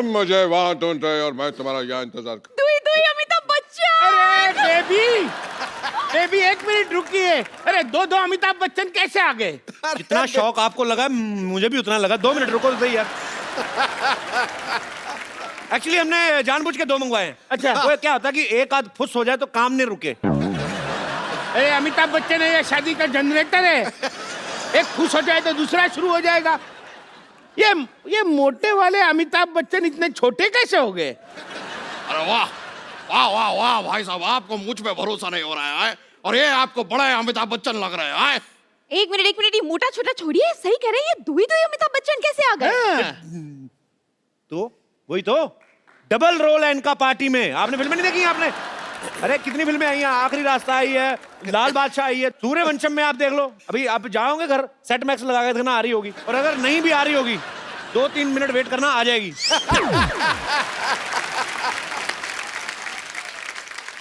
मुझे वहां ढूंढ रहे और मैं तुम्हारा यहाँ इंतजार कर। दुई दुई अमिताभ बच्चन। अरे बेबी, बेबी एक मिनट रुकिए। अरे दो दो अमिताभ बच्चन कैसे आ गए? जितना शौक आपको लगा मुझे भी उतना लगा। 2 मिनट रुको तो सही यार। एक्चुअली हमने जानबूझ के 2 मंगवाए हैं। अच्छा। वो क्या होता है कि एक आध फुस हो जाए तो काम नहीं रुके। अरे अमिताभ बच्चन है या शादी का जनरेटर है? एक खुश हो जाए तो दूसरा शुरू हो जाएगा। ये मोटे वाले अमिताभ बच्चन इतने छोटे कैसे हो गए? अरे वाह वाह वाह वाह भाई साहब, आपको मुझ पे भरोसा नहीं हो रहा है और ये आपको बड़े अमिताभ बच्चन लग रहे हैं। एक मिनट, ये मोटा छोटा छोड़िए, सही कह रहे हैं, ये दुई दुई अमिताभ बच्चन कैसे आ गए? तो वही तो डबल रोल है इनका पार्टी में। आपने फिल्में नहीं देखी आपने? अरे कितनी फिल्में आई हैं, आखिरी रास्ता आई है, लाल बादशाह आई है, सूर्यवंशम में आप देख लो। अभी आप जाओगे घर, सेट मैक्स लगा के देखना आ रही होगी, और अगर नहीं भी आ रही होगी 2-3 मिनट वेट करना, आ जाएगी।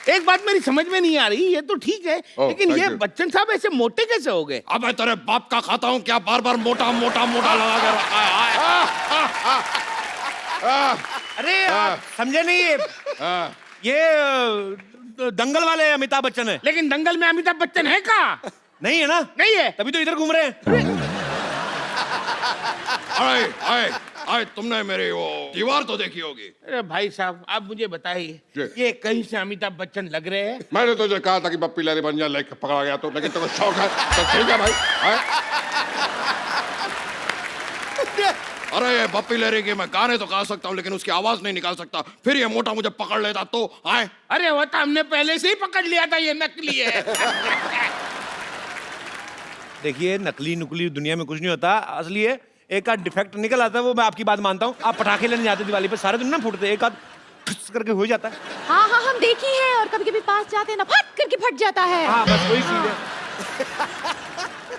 एक बात मेरी समझ में नहीं आ रही, ये तो ठीक है लेकिन ये बच्चन साहब ऐसे मोटे कैसे हो गए? अब मैं तेरे बाप का खाता हूँ क्या, बार बार मोटा मोटा मोटा लगा के रखा है। अरे आप समझे नहीं, ये दंगल वाले अमिताभ बच्चन है। लेकिन दंगल में अमिताभ बच्चन है कहाँ? नहीं है ना? नहीं है, तभी तो इधर घूम रहे हैं। अरे तुमने मेरी वो दीवार तो देखी होगी। अरे भाई साहब आप मुझे बताइए, ये कहीं से अमिताभ बच्चन लग रहे हैं? मैंने तुझे कहा था कि बप्पी लहरी बन जा, लेके पकड़ा गया तो, लेकिन तुमको शौक है तो ठीक है भाई। अरे ये बप्पी लहरी के मैं गाने तो गा सकता हूँ लेकिन उसकी आवाज नहीं निकाल सकता। फिर ये मोटा मुझे पकड़ लेता तो आए। अरे वो तो हमने पहले से ही पकड़ लिया था, ये नकली है। देखिए नकली नुकली दुनिया में कुछ नहीं होता, असली है। एक आध डिफेक्ट निकल आता है, वो मैं आपकी बात मानता हूँ। आप पटाखे लेने जाते दिवाली पे, सारे दिन ना फूटते, एक आध ठुस करके हो जाता है। हाँ हाँ हम देखी है, और कभी कभी पास जाते हैं ना फट करके फट जाता है। हाँ बस वही चीज है।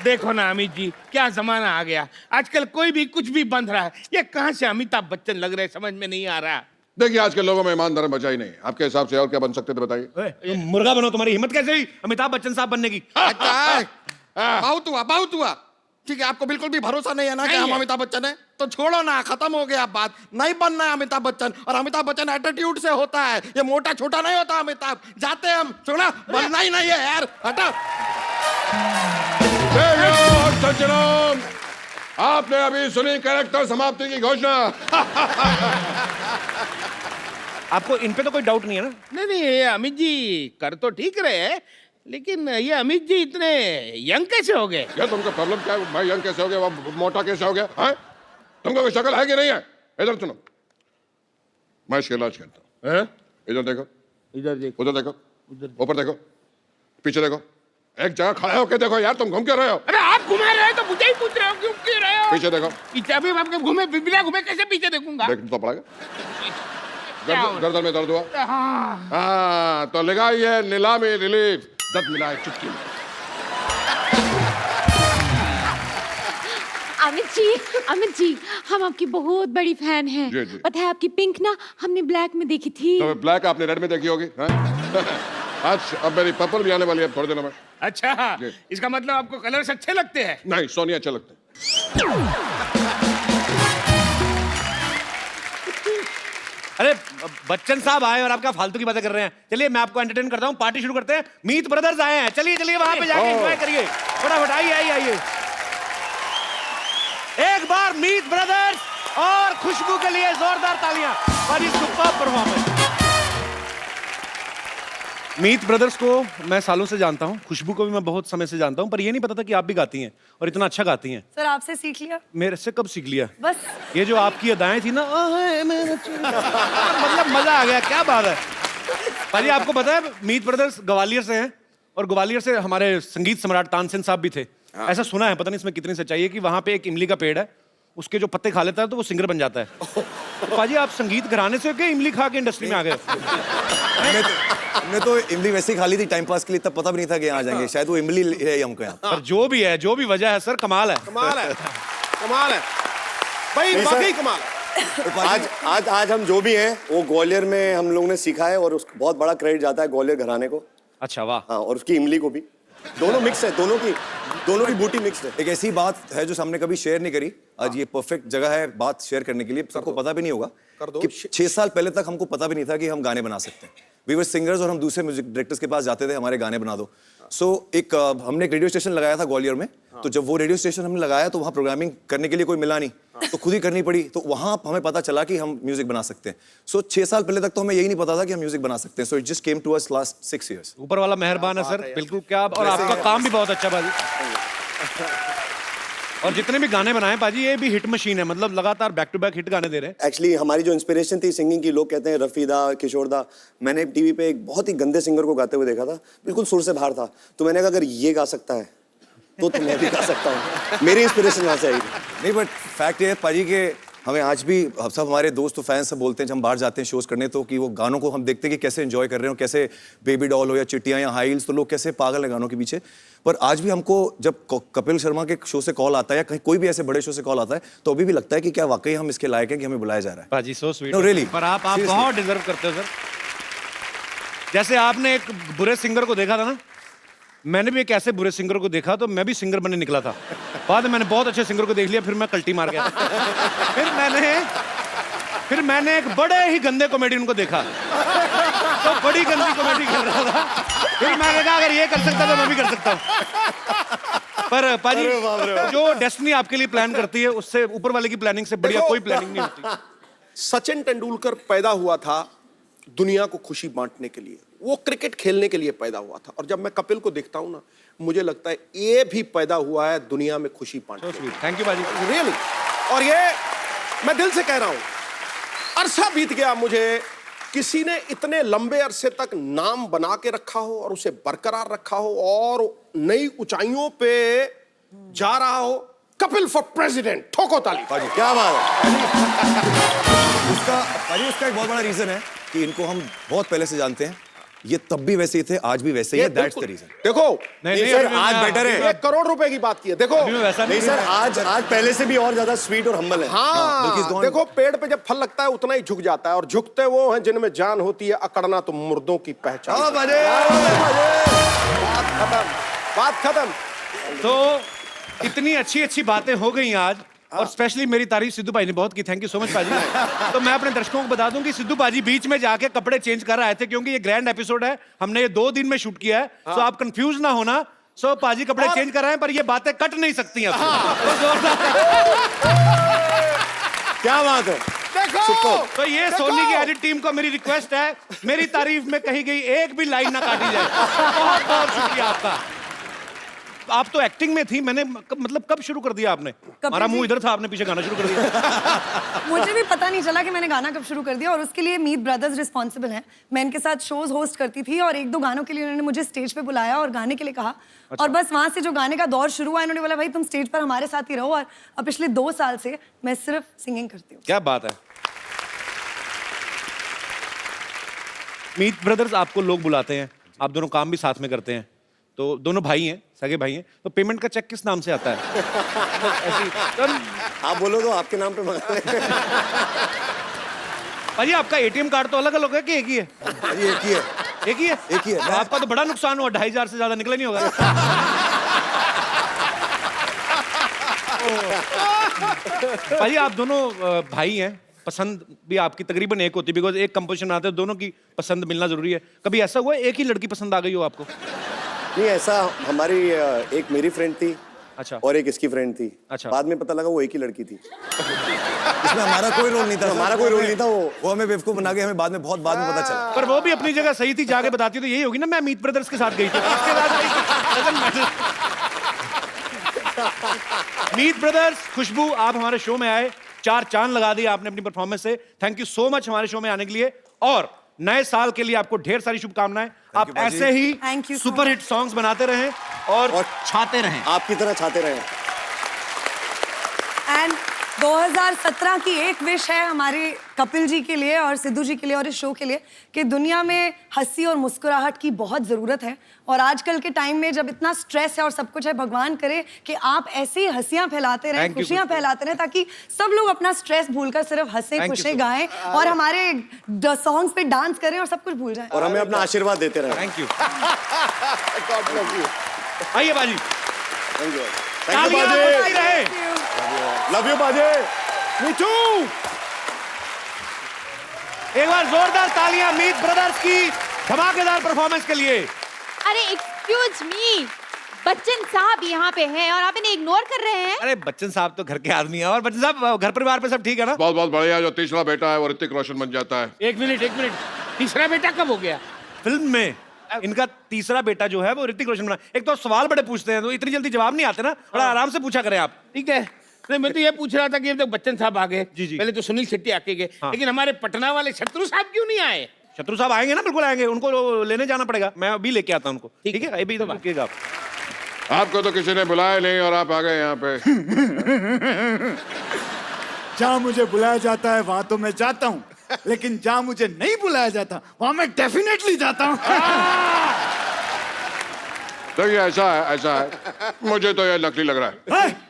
देखो ना अमित जी, क्या जमाना आ गया, आजकल कोई भी कुछ भी बंध रहा है। ये कहाँ से अमिताभ बच्चन लग रहे, समझ में नहीं आ रहा। देखिए आज के लोगों में ईमानदारी बचा ही नहीं। आपके हिसाब से और क्या बन सकते थे बताइए? तुम मुर्गा बनो, तुम्हारी हिम्मत कैसे हुई अमिताभ बच्चन साहब बनने की? बहुत हुआ। ठीक है, आपको बिल्कुल भी भरोसा नहीं है ना कि हम अमिताभ बच्चन है, तो छोड़ो ना, खत्म हो गया बात। नहीं बनना है अमिताभ बच्चन, और अमिताभ बच्चन एटीट्यूड से होता है, ये मोटा छोटा नहीं होता अमिताभ। जाते हैं हम, छोड़ा, बनना ही नहीं है यार, हटा। सज्जनों, आपने अभी सुनी कैरेक्टर समाप्ति की घोषणा। आपको इन पे तो कोई डाउट नहीं है ना? नहीं नहीं, ये अमित जी कर तो ठीक रहे हैं, लेकिन ये अमित जी इतने यंग कैसे हो गए? क्या तुमको प्रॉब्लम क्या है? भाई यंग कैसे हो गया, वो मोटा कैसे हो गया है? तुमको कोई शक्ल है कि नहीं है? इधर सुनो, मैं इसका इलाज करता हूँ। इधर देखो, इधर देखो, उधर देखो, ऊपर देखो, पीछे देखो, एक जगह खड़े होके देखो यार, तुम घूम क्यों रहे हो? अरे आप घुमा रहे हो तो मुझे ही पूछ रहे हो क्यों क्यों रहे हो? पीछे देखो। पीछे अभी आपके घूमे बिना घूमे कैसे पीछे देखूंगा? देखना तो पड़ेगा। गर्दन में दर्द हुआ? हाँ। हाँ तो लगाइए नीलामी रिलीफ, दर्द मिला है चुटकी में। अमित जी हम आपकी बहुत बड़ी फैन हैं। जी, जी। पता है आपकी पिंक ना हमने ब्लैक में देखी थी। तो ब्लैक आपने रेड में देखी होगी। आज अब मेरी पर्पल भी आने वाली है थोड़े दिनों में। अच्छा, जी। इसका मतलब आपको कलर्स अच्छे लगते हैं? नहीं, सोनिया अच्छे लगते हैं। अरे बच्चन साहब आए और आप क्या फालतू की बातें कर रहे हैं? चलिए मैं आपको एंटरटेन करता हूँ, पार्टी शुरू करते हैं। मीत ब्रदर्स आए हैं, चलिए चलिए वहां पे जाके एंजॉय करिए। फटाफट आइए आइए आइए। एक बार मीत ब्रदर्स और खुशबू के लिए जोरदार तालियां for this superb performance. Meet brothers को मैं सालों से जानता हूँ, खुशबू को भी मैं बहुत समय से जानता हूँ, पर ये नहीं पता था कि आप भी गाती हैं और इतना अच्छा गाती हैं। सर आपसे सीख लिया। मेरे से कब सीख लिया? बस ये जो आपकी अदाएं थी ना, मतलब मजा आ गया, क्या बात है। भाजी आपको पता है मीत ब्रदर्स ग्वालियर से हैं, और ग्वालियर से हमारे संगीत सम्राट तानसेन साहब भी थे। ऐसा सुना है, पता नहीं इसमें कितनी सच्चाई है, कि वहां पे एक इमली का पेड़ है, उसके जो पत्ते खा लेता है तो वो सिंगर बन जाता है। तो भाजी आप संगीत घराने से क्या इमली खा के इंडस्ट्री में आ गए? हमने तो इमली वैसे ही खा ली थी टाइम पास के लिए, तब पता भी नहीं था कि यहाँ जाएंगे। शायद वो इमली है हमको यहाँ। पर जो भी है, जो भी वजह है सर, कमाल है। कमाल है, कमाल है भाई, वाकई कमाल है। आज हम जो भी हैं वो ग्वालियर में हम लोगों ने सीखा है, और उसको बहुत बड़ा क्रेडिट जाता है ग्वालियर घराने को। अच्छा वाह। हाँ, और उसकी इमली को भी। दोनों मिक्स है, दोनों की बूटी मिक्स है। एक ऐसी बात है जो हमने कभी शेयर नहीं करी, आज ये परफेक्ट जगह है बात शेयर करने के लिए, सबको पता भी नहीं होगा कर दो। कि 6 साल पहले तक हमको पता भी नहीं था कि हम गाने बना सकते हैं। वी वर सिंगर्स और हम दूसरे म्यूजिक डायरेक्टर्स के पास जाते थे, हमारे गाने बना दो। हमने एक रेडियो स्टेशन लगाया था ग्वालियर में, तो जब वो रेडियो स्टेशन हमने लगाया तो वहाँ प्रोग्रामिंग करने के लिए कोई मिला नहीं, तो खुद ही करनी पड़ी। तो वहाँ हमें पता चला कि हम म्यूजिक बना सकते हैं। 6 साल पहले तक तो हमें यही नहीं पता था कि हम म्यूजिक बना सकते हैं। So it just came to us last 6 years। ऊपर वाला मेहरबान है सर, बिल्कुल। क्या और आपका काम भी बहुत अच्छा बाजी। और जितने भी गाने बनाए पाजी, ये भी हिट मशीन है, मतलब लगातार बैक टू बैक हिट गाने दे रहे हैं। एक्चुअली हमारी जो इंस्पिरेशन थी सिंगिंग की, लोग कहते हैं रफीदा, किशोरदा। मैंने टीवी पे एक बहुत ही गंदे सिंगर को गाते हुए देखा था, बिल्कुल सुर से बाहर था। तो मैंने कहा अगर ये गा सकता है तो मैं भी गा सकता हूँ। मेरी इंस्पिरेशन वहाँ से आई थी। नहीं, बट फैक्ट ये है पाजी के हमें आज भी सब हमारे दोस्त और फैंस सब बोलते हैं जब हम बाहर जाते हैं शोज करने, तो कि वो गानों को हम देखते हैं कि कैसे एंजॉय कर रहे हो, कैसे बेबी डॉल हो या चिट्टियाँ या हाई हील्स, तो लोग कैसे पागल हैं गानों के पीछे। पर आज भी हमको जब कपिल शर्मा के शो से कॉल आता है या कहीं कोई भी ऐसे बड़े शो से कॉल आता है, तो अभी भी लगता है कि क्या वाकई हम इसके लायक हैं कि हमें बुलाया जा रहा है। पाजी सो स्वीट। No, really. पर आप Seriously. बहुत डिजर्व करते हो सर। जैसे आपने एक बुरे सिंगर को देखा था ना, मैंने भी एक ऐसे बुरे सिंगर को देखा, तो मैं भी सिंगर बनने निकला था। बाद में मैंने बहुत अच्छे सिंगर को देख लिया, फिर मैं कल्टी मार गया। फिर मैंने एक बड़े ही गंदे कॉमेडियन को देखा, तो बड़ी गंदी कॉमेडी कर रहा था। फिर मैंने कहा अगर ये कर सकता तो मैं भी कर सकता हूँ। पर पाजी, जो डेस्टिनी आपके लिए प्लान करती है, उससे ऊपर वाले की प्लानिंग से बढ़िया कोई प्लानिंग नहीं होती। सचिन तेंदुलकर पैदा हुआ था दुनिया को खुशी बांटने के लिए, वो क्रिकेट खेलने के लिए पैदा हुआ था। और जब मैं कपिल को देखता हूं ना, मुझे लगता है ये भी पैदा हुआ है दुनिया में खुशी बांटने के लिए। थैंक यू पाजी। रियली। और ये मैं दिल से कह रहा हूं, अरसा बीत गया मुझे किसी ने इतने लंबे अरसे तक नाम बना के रखा हो और उसे बरकरार रखा हो और नई ऊंचाइयों पे जा रहा हो। कपिल फॉर प्रेसिडेंट, ठोको ताली। क्या बात है। उसका एक बहुत बड़ा रीजन है कि इनको हम बहुत पहले से जानते हैं। ये तब भी वैसे ही थे, आज भी वैसे ही है। That's the reason. देखो नहीं सर, आज बेटर है। 1 करोड़ रुपए की बात की है। देखो वैसा नहीं सर, आज पहले से भी और ज्यादा स्वीट और हम्बल है। हाँ, देखो पेड़ पे जब फल लगता है उतना ही झुक जाता है, और झुकते वो हैं जिनमें जान होती है। अकड़ना तो मुर्दों की पहचान है। बात खत्म। तो इतनी अच्छी अच्छी बातें हो गई आज, और स्पेशली मेरी तारीफ सिद्धू भाई ने बहुत की। थैंक यू सो मच पाजी। तो मैं अपने दर्शकों को बता दूं कि सिद्धू पाजी बीच में जाके कपड़े चेंज कर आए थे, क्योंकि ये ग्रैंड एपिसोड है, हमने ये 2 दिन में शूट किया है। सो आप कंफ्यूज ना होना। सो पाजी कपड़े चेंज कर रहे हैं, पर ये बातें कट नहीं सकती अब। क्या बात है। देखो तो ये सोनी की एडिट टीम को मेरी रिक्वेस्ट है, मेरी तारीफ में कही गई एक भी लाइन ना काटी जाए। बहुत बहुत शुक्रिया आपका। आप तो एक्टिंग में थी, मैंने मतलब कब शुरू कर दिया आपने? हमारा मुंह इधर था, आपने पीछे गाना शुरू कर दिया। मुझे भी पता नहीं चला कि मैंने गाना कब शुरू कर दिया, और उसके लिए मीत ब्रदर्स रिस्पॉन्सिबल हैं। मैं इनके साथ शोज होस्ट करती थी, और 1-2 गानों के लिए उन्होंने मुझे स्टेज पे बुलाया और गाने के लिए कहा। अच्छा। और बस वहां से जो गाने का दौर शुरू हुआ, इन्होंने बोला भाई तुम स्टेज पर हमारे साथ ही रहो। और अब पिछले 2 साल से मैं सिर्फ सिंगिंग करती हूँ। क्या बात है। मीत ब्रदर्स आपको लोग बुलाते हैं, आप दोनों काम भी साथ में करते हैं, तो दोनों भाई हैं, सगे भाई हैं, तो पेमेंट का चेक किस नाम से आता है? आप बोलो तो आपके नाम पे मंगा लें। भाई आपका एटीएम कार्ड तो अलग अलग है कि एक ही है? एक ही है। एक ही है? एक ही है। तो आपका तो बड़ा नुकसान हुआ, 2,500 से ज्यादा निकला नहीं होगा। भाई आप दोनों भाई हैं, पसंद भी आपकी तकरीबन एक होती है, बिकॉज एक कंपोजिशन आते हैं, दोनों की पसंद मिलना जरूरी है। कभी ऐसा हुआ एक ही लड़की पसंद आ गई हो आपको? नहीं, ऐसा हमारी एक मेरी फ्रेंड थी, अच्छा, और एक इसकी फ्रेंड थी। अच्छा। बाद में पता लगा वो एक ही लड़की थी। इसमें हमारा कोई रोल नहीं था। हमारा कोई रोल नहीं था। वो हमें बेवकूफ बना के हमें बाद में पता चला। पर वो भी अपनी जगह सही थी, जाके बताती तो यही होगी ना, मैं मीत ब्रदर्स के साथ गई थी। उसके बाद मीत ब्रदर्स, खुशबू, आप हमारे शो में आए, 4 चांद लगा दिए आपने अपनी परफॉर्मेंस से। थैंक यू सो मच हमारे शो में आने के लिए, और नए साल के लिए आपको ढेर सारी शुभकामनाएं। आप ऐसे ही Thank you so super hit songs बनाते रहें और छाते रहें। आपकी तरह छाते रहे। एंड 2017 की एक विश है हमारे कपिल जी के लिए और सिद्धू जी के लिए और इस शो के लिए, कि दुनिया में हंसी और मुस्कुराहट की बहुत ज़रूरत है। और आजकल के टाइम में जब इतना स्ट्रेस है और सब कुछ है, भगवान करे कि आप ऐसी हंसियां फैलाते रहें, खुशियां फैलाते रहें, ताकि सब लोग अपना स्ट्रेस भूलकर सिर्फ हंसे खुशे गाएं और हमारे सॉन्ग्स पे डांस करें और सब कुछ भूल जाएं। और हमें अपना आशीर्वाद देते रहें। Thank you. आइए बाजी, थैंक यू। तालियां बजाई रहे। लव यू बाजे। नीचू। एक बार जोरदार तालियां मीत ब्रदर्स की धमाकेदार परफॉर्मेंस के लिए। अरे एक्सक्यूज मी, बच्चन साहब यहाँ पे हैं और आप इन्हें इग्नोर कर रहे हैं। अरे बच्चन साहब तो घर के आदमी है। और बच्चन साहब, घर परिवार पे सब ठीक है ना? बहुत बहुत बढ़िया। जो तीसरा बेटा है वो ऋतिक रोशन बन जाता है। एक मिनट, तीसरा बेटा कब हो गया? फिल्म में इनका तीसरा बेटा जो है वो ऋतिक रोशन बना। एक तो सवाल बड़े पूछते हैं तो इतनी जल्दी जवाब नहीं आते ना, बड़ा आराम से पूछा करें आप। ठीक है। नहीं, मैं तो ये पूछ रहा था कि अब तक बच्चन साहब आ गए। जी। पहले तो सुनील शेट्टी आके गए, लेकिन हमारे पटना वाले शत्रु साहब क्यों नहीं आए? शत्रु साहब आएंगे ना, बिल्कुल आएंगे। उनको लेने जाना पड़ेगा, मैं अभी लेके आता हूं उनको। ठीक है, अभी तो रुकिएगा आप। आपको तो किसी ने बुलाया नहीं और आप आ गए यहाँ पे। जहाँ मुझे बुलाया जाता है वहां तो मैं जाता हूँ, लेकिन जहाँ मुझे नहीं बुलाया जाता वहां मैं डेफिनेटली जाता हूँ। देखिए ऐसा है, मुझे तो ये नकली लग रहा है।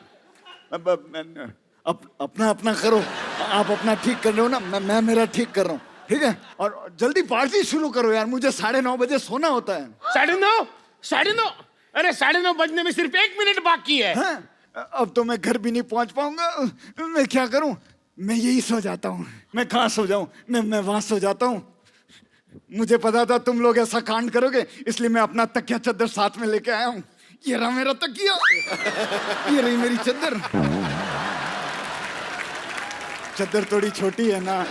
अपना अपना करो, आप अपना ठीक कर रहे हो ना, मैं मेरा ठीक कर रहा हूँ, ठीक है? और जल्दी पार्टी शुरू करो यार, मुझे 9:30 बजे सोना होता है। 9:30? अरे 9:30 बजने में सिर्फ 1 मिनट बाकी है। हाँ? अब तो मैं घर भी नहीं पहुंच पाऊंगा। मैं क्या करूं? मैं यही सो जाता हूं। मैं कहाँ सो जाऊं? मैं वहां सो जाता हूं। मुझे पता था तुम लोग ऐसा कांड करोगे, इसलिए मैं अपना तकिया चद्दर साथ में लेके आया हूं। ये रहा मेरा तकिया, ये रही मेरी चद्दर। चद्दर थोड़ी छोटी है ना।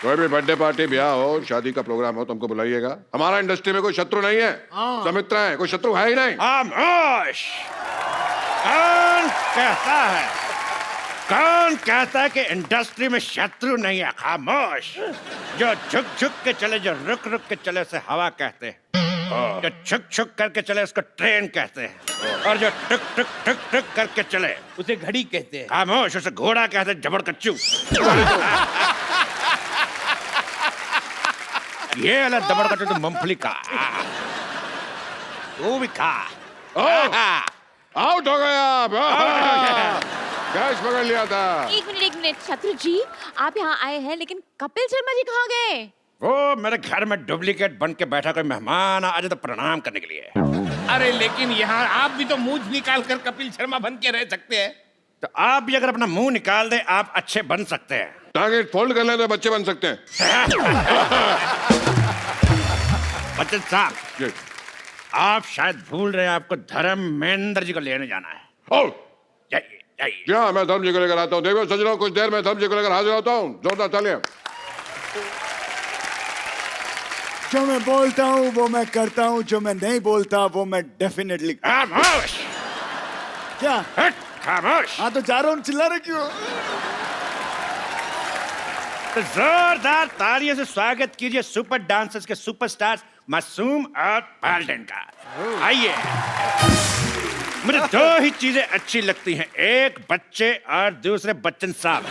कोई भी बर्थडे पार्टी, ब्याह हो, शादी का प्रोग्राम हो, तुमको बुलाइएगा। हमारा इंडस्ट्री में कोई शत्रु नहीं है, सब मित्र है, कोई शत्रु है ही नहीं। खामोश। कौन कहता है कि इंडस्ट्री में शत्रु नहीं है? खामोश। जो झुक झुक के चले, जो रुक रुक के चले उसे हवा कहते हैं। जो छुक छुक करके चले उसको ट्रेन कहते हैं। और जो टुक टुक टुक टुक करके चले उसे घड़ी कहते हैं। खामोश, उसे घोड़ा कहते हैं, जबड़ कच्चू। ये अलग दबड़ कच्चू तो मूंगफली का। तू भी खा। आउट हो गया आप। गैस पकड़ लिया था। एक मिनट शत्रु जी, आप यहाँ आए हैं, लेकिन कपिल शर्मा जी कहाँ गए? वो मेरे घर में डुप्लीकेट बन के बैठा, कोई मेहमान आ जाए तो प्रणाम करने के लिए। अरे लेकिन यहाँ आप भी तो मुंह निकाल कर कपिल शर्मा बन के रह सकते हैं। तो आप भी अगर अपना मुंह निकाल दे, आप अच्छे बन सकते हैं। टारगेट फोल्ड कर लें तो बच्चे बन सकते हैं। बच्चन साहब, आप शायद भूल रहे हैं, आपको धर्मेंद्र जी को लेने जाना है। जाइए जाइए। क्या मैं धर्म जी को लेकर आता हूँ? देखो सच रहा हूँ, कुछ देर में धर्म जी को लेकर हाजिर होता हूँ। जोरदार तालियां। जो मैं बोलता हूँ वो मैं करता हूँ, जो मैं नहीं बोलता वो मैं डेफिनेटली। खामोश। क्या? खामोश। हाँ तो जा रहा हूँ, चिल्ला रहे क्यों? तो जोरदार तालियों से स्वागत कीजिए सुपर डांसर्स के सुपरस्टार्स मासूम और पाल्टन का। आइए। मुझे दो ही चीजें अच्छी लगती हैं, एक बच्चे और दूसरे बच्चन साहब।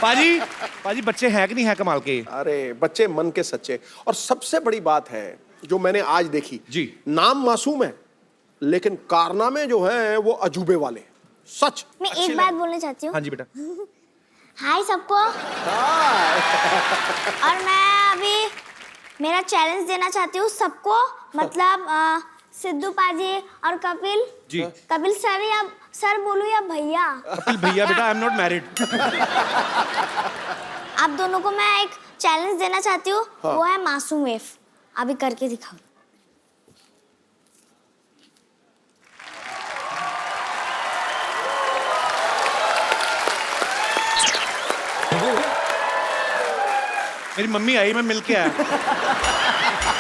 पाजी बच्चे हैं कि नहीं है कमाल के? अरे बच्चे मन के सच्चे। और सबसे बड़ी बात है जो मैंने आज देखी जी, नाम मासूम है लेकिन कारनामे जो हैं वो अजूबे वाले। सच। मैं एक बात बोलना चाहती हूँ। हाँ जी बेटा। हाय सबको। और मैं अभी मेरा चैलेंज देना चाहती हूँ सबको, मतलब सिद्धू पाजी और कपिल जी। कपिल सर या सर बोलूं या भैया? कपिल भैया बेटा, आई एम नॉट मैरिड। आप दोनों को मैं एक चैलेंज देना चाहती हूँ। हाँ। वो है मासूम वेव। अभी करके दिखाओ। मेरी मम्मी आई, मैं मिल के आया।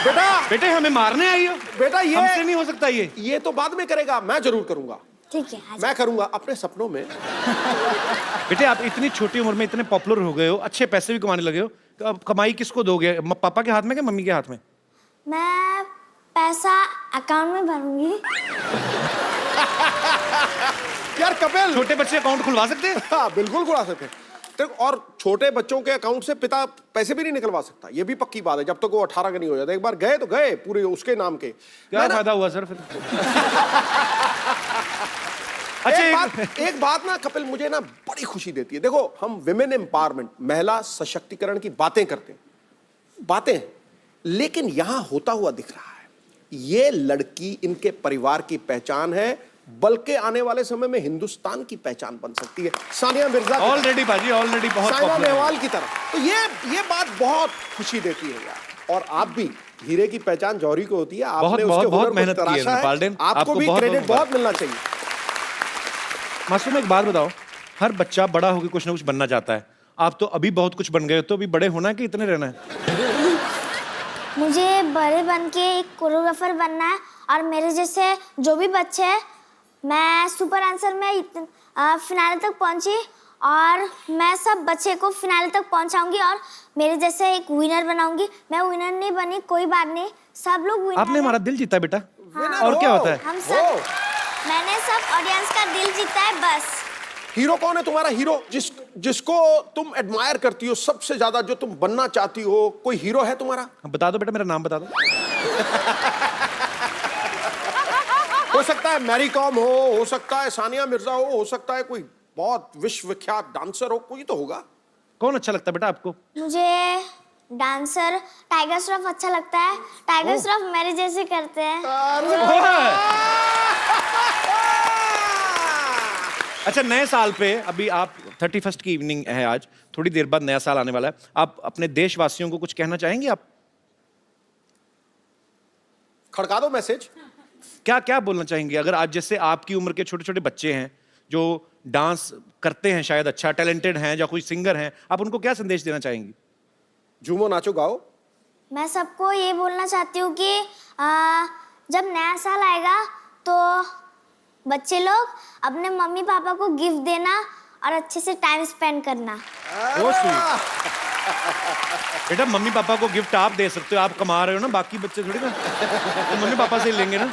बेटा बेटे हमें मारने आई हो? बेटा ये हमसे नहीं हो सकता ये तो बाद में करेगा, मैं जरूर करूंगा। ठीक है, मैं करूंगा अपने सपनों में। बेटे आप इतनी छोटी उम्र में इतने पॉपुलर हो गए हो, अच्छे पैसे भी कमाने लगे हो, तो अब कमाई किसको दोगे? पापा के हाथ में कि मम्मी के हाथ में? मैं पैसा अकाउंट में भरूंगी। यार कपिल, छोटे बच्चे अकाउंट खुलवा सकते हैं? हाँ बिल्कुल खुलवा सकते हैं। और छोटे बच्चों के अकाउंट से पिता पैसे भी नहीं निकलवा सकता, ये भी पक्की बात है, जब तक वो 18 का नहीं हो जाता। एक बार गए तो गए पूरे उसके नाम के। क्या फायदा हुआ सर फिर? अच्छा एक बात ना कपिल मुझे ना बड़ी खुशी देती है। देखो हम विमेन एम्पावरमेंट, महिला सशक्तिकरण की बातें करते हैं, बातें, लेकिन यहां होता हुआ दिख रहा है। ये लड़की इनके परिवार की पहचान है, बल्कि आने वाले समय में हिंदुस्तान की पहचान बन सकती है। सानिया मिर्जा ऑलरेडी बाजी, ऑलरेडी बहुत साइना popular है। नेहवाल की तरह। तो ये बात बहुत खुशी देती है यार। और आप भी, हीरे की पहचान जौहरी को होती है, आपने बहुत- उसके बहुत- हुनर बहुत को मेहनत की है तराशा पाल्डेन। आपको आपको भी बहुत- क्रेडिट बहुत बहुत मिलना चाहिए। मासूम एक बात बताओ, हर बच्चा बड़ा होकर कुछ ना कुछ बनना चाहता है। आप तो अभी बहुत कुछ बन गए हो, तो अभी बड़े होना है कि इतने रहना है? मुझे बड़े बन के एक कोरियोग्राफर बनना है, और मेरे जैसे जो भी बच्चे हैं, मैं सुपर आंसर में फिनाले तक पहुंची, और मैं सब बच्चे को फिनाले तक पहुंचाऊंगी, और मेरे जैसे एक विनर बनाऊंगी। मैं विनर नहीं बनी, कोई बात नहीं, सब लोग विनर आपने हमारा दिल जीता बेटा। हाँ। और क्या होता है? हम सब, मैंने सब ऑडियंस का दिल जीता है बस। हीरो कौन है तुम्हारा? हीरो जिसको तुम एडमायर करती हो सबसे ज्यादा, जो तुम बनना चाहती हो, कोई हीरो है तुम्हारा? बता दो बेटा, मेरा नाम बता दो। हो सकता है मैरी कॉम हो सकता है सानिया मिर्जा हो सकता है कोई बहुत विश्वविख्यात डांसर हो, कोई तो होगा। कौन अच्छा लगता है बेटा आपको? मुझे डांसर टाइगर श्रॉफ अच्छा लगता है। टाइगर श्रॉफ मेरे जैसे करते हैं। अच्छा, नए साल पे अभी आप 31st की इवनिंग है आज, थोड़ी देर बाद नया साल आने वाला है। आप अपने देशवासियों को कुछ कहना चाहेंगे? आप खड़का दो मैसेज। क्या क्या बोलना चाहेंगे? अगर आज जैसे आपकी उम्र के छोटे छोटे बच्चे हैं जो डांस करते हैं, शायद अच्छा टैलेंटेड हैं, या कोई सिंगर हैं, आप उनको क्या संदेश देना चाहेंगी? झूमो नाचो गाओ। मैं सबको ये बोलना चाहती हूँ कि जब नया साल आएगा तो बच्चे लोग अपने मम्मी पापा को गिफ्ट देना और अच्छे से टाइम स्पेंड करना। बेटा मम्मी पापा को गिफ्ट आप दे सकते हो, आप कमा रहे हो ना, बाकी बच्चे थोड़ी ना तो मम्मी पापा से ही लेंगे ना।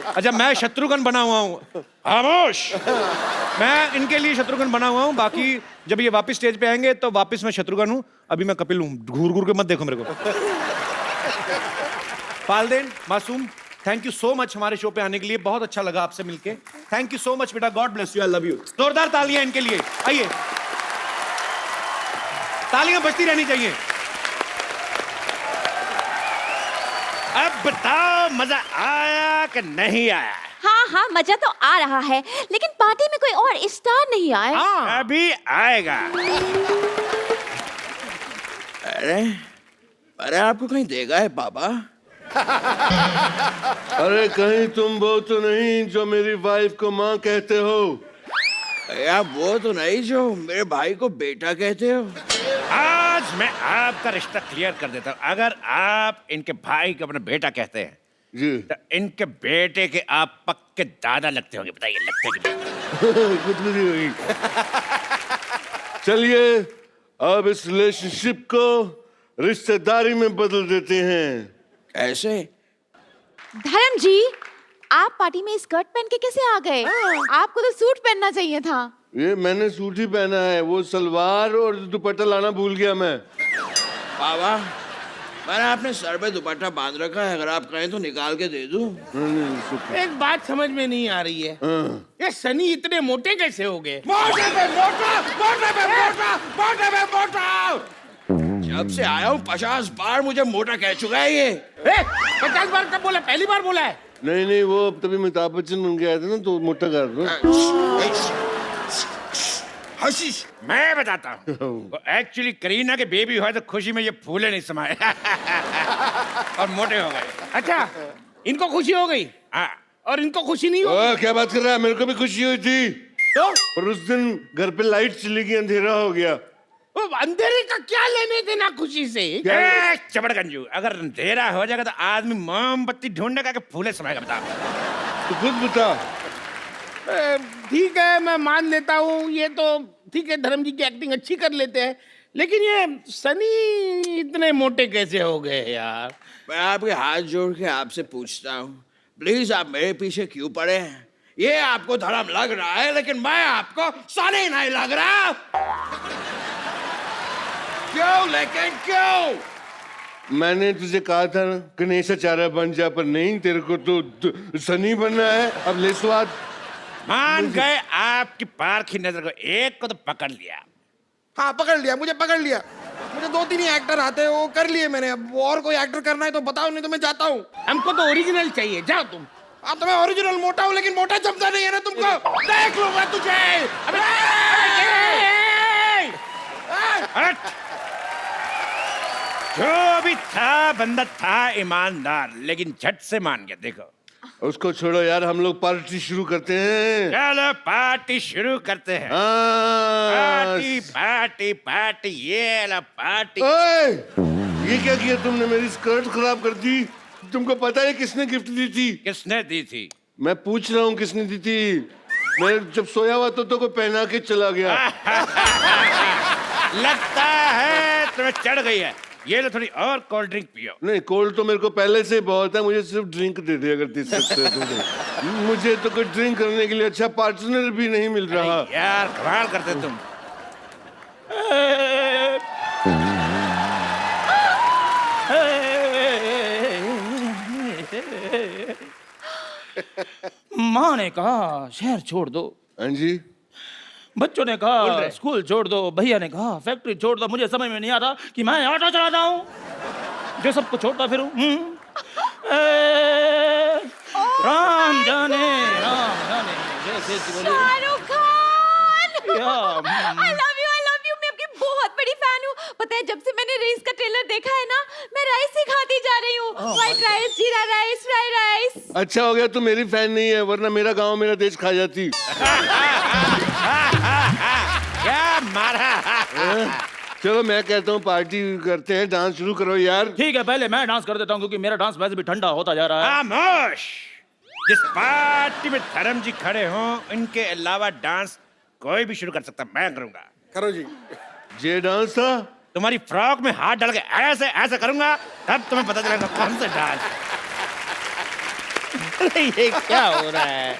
अच्छा, मैं शत्रुघ्न बना हुआ हूँ, खामोश, मैं इनके लिए शत्रुघ्न बना हुआ हूँ। बाकी जब ये वापस स्टेज पे आएंगे तो वापस मैं शत्रुघ्न हूँ, अभी मैं कपिल हूँ। घूर घूर के मत देखो मेरे को। पाल्देन, मासूम, थैंक यू सो मच हमारे शो पे आने के लिए, बहुत अच्छा लगा आपसे मिलके। थैंक यू सो मच बेटा, God bless you, I love you. जोरदार तालियां इनके लिए, आइए, तालियां बजती रहनी चाहिए। अब बताओ, मजा आया कि नहीं आया? हाँ हाँ, मजा तो आ रहा है, लेकिन पार्टी में कोई और स्टार नहीं आया। अभी आएगा। अरे आपको कहीं देगा है पापा? अरे कहीं तुम वो तो नहीं जो मेरी वाइफ को माँ कहते हो? यार वो तो नहीं जो मेरे भाई को बेटा कहते हो। आज मैं आपका रिश्ता क्लियर कर देता हूँ। अगर आप इनके भाई को अपना बेटा कहते हैं जी, तो इनके बेटे के आप पक्के दादा लगते होंगे। बताइए, लगते कि नहीं? कुछ नहीं होगी। चलिए अब इस रिलेशनशिप को रिश्तेदारी में बदल देते हैं। कैसे? धर्म जी, आप पार्टी में स्कर्ट पहन के कैसे आ गए? आपको तो सूट पहनना चाहिए था। ये मैंने सूट ही पहना है, वो सलवार और दुपट्टा लाना भूल गया मैं। पापा, मैंने अपने सर पे दुपट्टा बांध रखा है, अगर आप कहें तो निकाल के दे दूं। एक बात समझ में नहीं आ रही है, ये सनी इतने मोटे कैसे हो गए? मोटे पे मोटा, मोटे पे मोटा, मोटे पे मोटा। जब से आया हूँ 50 बार मुझे मोटा कह चुका है ये। 50 बार कब बोला? पहली बार बोला है। नहीं, वो तभी अमिताभ बच्चन बन के आए थे ना, तो मोटा कर दो। हशीश, मैं बताता हूँ, एक्चुअली करीना के बेबी हुआ तो खुशी में ये फूले नहीं समाये और मोटे हो गए। अच्छा, इनको खुशी हो गई? हाँ, और इनको खुशी नहीं हो? क्या बात कर रहा है? मेरे को भी खुशी हुई थी, तो और उस दिन घर पे लाइट चली गई, अंधेरा हो गया। अंधेरे का क्या लेने देना खुशी से? चबड़गंजू, अगर अंधेरा हो जाएगा तो आदमी मोमबत्ती ढूंढेगा कि फूले समाएगा? बता, तो खुद बता। ठीक है, मैं मान लेता हूँ, ये तो ठीक है, धर्म जी की एक्टिंग अच्छी कर लेते हैं, लेकिन ये सनी इतने मोटे कैसे हो गए यार? मैं आपके हाथ जोड़ के आपसे पूछता हूँ, प्लीज आप मेरे पीछे क्यों पड़े हैं? ये आपको धर्म लग रहा है, लेकिन मैं आपको सनी नहीं लग रहा। क्यों? लेकिन क्यों? मैंने तुझे कहा था ना गणेशाचार्य बन जा, पर नहीं, तेरे को तो सनी बनना है। अब ले स्वाद। मान गए आपकी पार की नजर को, एक को तो पकड़ लिया। हाँ पकड़ लिया, मुझे पकड़ लिया। मुझे 2-3 ही एक्टर आते हैं, वो कर लिए मैंने। अब और कोई एक्टर करना है तो बताओ, नहीं तो मैं जाता हूँ। हमको तो ओरिजिनल चाहिए, जाओ तुम। अब तो मैं ओरिजिनल मोटा हूँ, लेकिन मोटा जमता नहीं है ना तुमको। देख लूंगा तुझे। अबे हट! जो भी था बंदा था ईमानदार, लेकिन झट से मान गया। देखो उसको छोड़ो यार, हम लोग पार्टी शुरू करते हैं। चलो पार्टी शुरू करते हैं। हाँ। पार्टी पार्टी पार्टी, ये ला पार्टी। ओए, ये क्या किया तुमने? मेरी स्कर्ट खराब कर दी। तुमको पता है किसने गिफ्ट दी थी? किसने दी थी? मैं पूछ रहा हूँ किसने दी थी। मैं जब सोया हुआ तो कोई पहना के चला गया। लगता है तुम्हें चढ़ गई है। ये लो थोड़ी और कोल्ड ड्रिंक पियो। नहीं, कोल्ड तो मेरे को पहले से बहुत है, मुझे सिर्फ ड्रिंक दे दे अगर दे सकते हो तो। मुझे तो कोई ड्रिंक करने के लिए अच्छा पार्टनर भी नहीं मिल रहा। यार कमाल करते तुम। माँ ने कहा शहर छोड़ दो, हाँ जी। बच्चों ने कहा स्कूल छोड़ दो, भैया ने कहा फैक्ट्री छोड़ दो। मुझे समझ में नहीं आता कि मैं ऑटो चलाता हूँ जो सबको छोड़ता फिरूं। राम जाने जैसे Shahrukh Khan, I love you, मैं आपकी बहुत बड़ी फैन हूँ। पता है जब से मैंने रेस का ट्रेलर देखा है ना, मैं राइस ही खाती जा रही हूँ। व्हाइट राइस, जीरा राइस, फ्राइड राइस। अच्छा हो गया तू मेरी फैन नहीं है, वरना मेरा गांव मेरा देश खा जाती। क्या मारा। चलो मैं कहता हूँ पार्टी करते हैं, डांस शुरू करो यार। ठीक है, पहले मैं डांस कर देता हूँ क्योंकि मेरा डांस वैसे भी ठंडा होता जा रहा है। खामोश! जिस पार्टी में धर्म जी खड़े हों, इनके अलावा डांस कोई भी शुरू कर सकता, मैं करूंगा। करो जी। ये डांस था? तुम्हारी फ्रॉक में हाथ डाल के ऐसे ऐसे करूंगा, तब तुम्हें पता चलेगा कौन सा डांस। ये क्या हो रहा है?